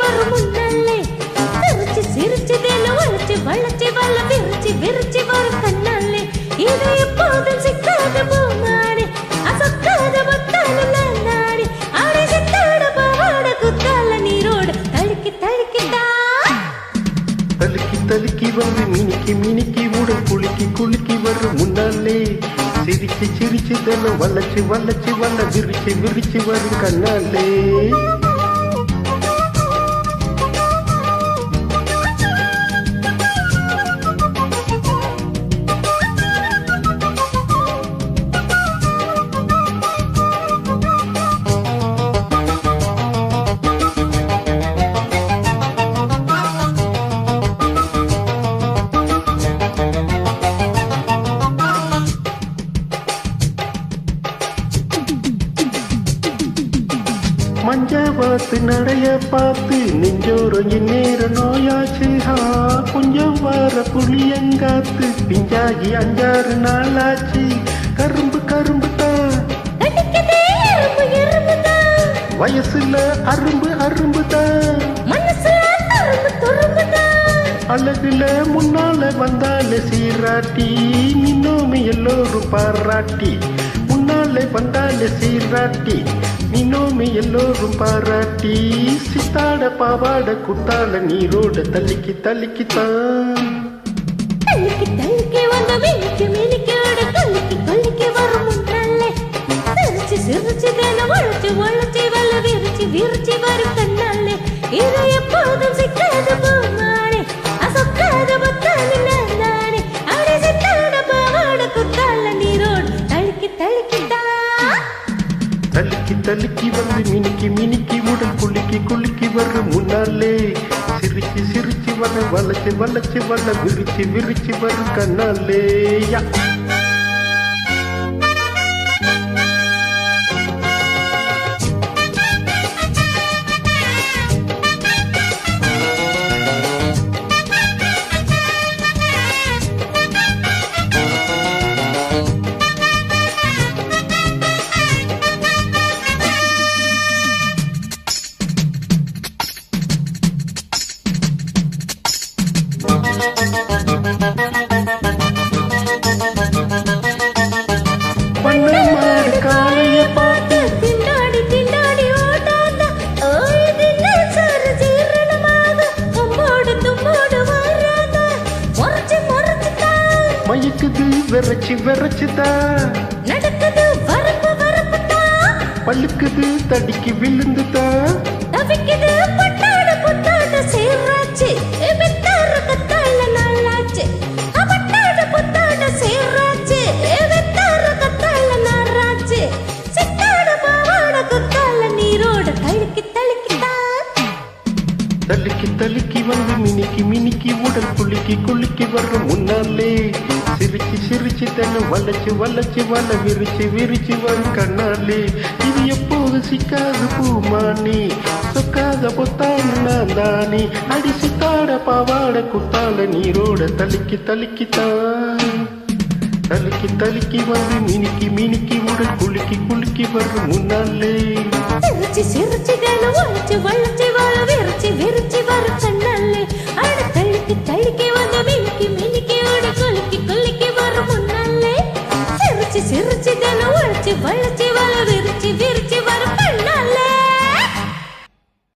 வரும் முன்னாலே சிரிச்சு சிரிச்சு தினம் வளைச்சு வளைச்சு வல்ல விரிச்சு விரிச்சு வரும் கண்ணாலே இது எப்போதும் சிக்காத பூமானே அசக்காத மத்தான நானே ஆடை சித்தாட பாவாட குத்தால நீரோட தழுக்கி தழுக்கிட்டா தலுக்கி தலுக்கி வந்து மினிக்கி மினிக்கி உடல் குலுக்கி குலுக்கி வரும் முன்னாலே சிரிச்சு சிரிச்சு தினம் வளைச்சு வளைச்சு வல்ல விரிச்சு விரிச்சு வரும் கண்ணாலே மஞ்ச பார்த்து நடைய பார்த்து நெஞ்சோரம் நேர நோயாச்சு கொஞ்சம் வார புளியங்காத்து பிஞ்சாகி 5-6 நாளாச்சு கரும்பு கரும்பு தான் வயசுல அரும்பு அரும்பு தான் அழகுல முன்னால வந்தால சீராட்டி நின்னோமே எல்லோரும் பாராட்டி முன்னால வந்தால சீராட்டி நின்னோமே எல்லோரும் பாராட்டி சித்தாட பாவாட குத்தால நீரோட தள்ளிக்கு தள்ளிக்கு தான் தழுக்கி தழுக்கி வந்த மினிக்கு மினிக்கோட கொல்லிக்கு கொல்லிக்கு வரும் முன்னாலே சிரிச்சு சிரிச்சு தினம் வளைச்சு வளைச்சு வல்ல விரிச்சு விரிச்சு வரும் கண்ணாலே இது எப்போதும் சிக்காத பூமானே அசக்காத மத்தான நானே ஆடை சித்தாட பாவாட குத்தால நீரோட தழுக்கி தழுக்கிட்டா தலுக்கி தலுக்கி வந்து மினிக்கி மினிக்கி உடல் குலுக்கி குலுக்கி வரும் முன்னாலே சிரிச்சு சிரிச்சு வர வளைச்சு வளைச்சு வல்ல விரிச்சு விரிச்சு வரும் கண்ணாலே மயக்குது விரைச்சு விரைச்சுதா நடக்குது வரப்பு வரப்புதா பழுக்குது தடிக்கு விழுந்துதா தவிக்குது பட்டாட புத்தாட சேராச்சு வெத்தார கத்தால நாளாச்சு பட்டாட புத்தாட சேராச்சு வெத்தார கத்தால நாளாச்சு சித்தாட பாவாட குத்தால நீரோட தழுக்கி தழுக்கிட்டா தலுக்கி தலுக்கி வந்து மினிக்கி மினிக்கி உடல் குலுக்கி குலுக்கி வரும் முன்னாலே சிரிச்சு சிரிச்சு தினம் வளைச்சு வளைச்சு வல்ல விரிச்சு விரிச்சு வரும் கண்ணாலே இது எப்போது சிக்காத பூமானி சொக்காத பொத்தான நான் தானே அடி சித்தாட பாவாட குத்தால நீரோட தலுக்கி தலுக்கித்தான் தலுக்கி தலுக்கி வந்து மினிக்கி மினிக்கி உடல் குலுக்கி குலுக்கி வரும் முன்னாலே சிரிச்சு சிரிச்சு தினம் வளைச்சு வளைச்சு வல்ல விரிச்சு விரிச்சு வரும் கண்ணாலே அட தழுக்கி தழுக்கி வந்து மினிக்கி மினிக்கியோட கொலுக்கி கொலுக்கி வரும் முன்னாலே சிரிச்சு சிரிச்சு தினம் வளைச்சு வளைச்சு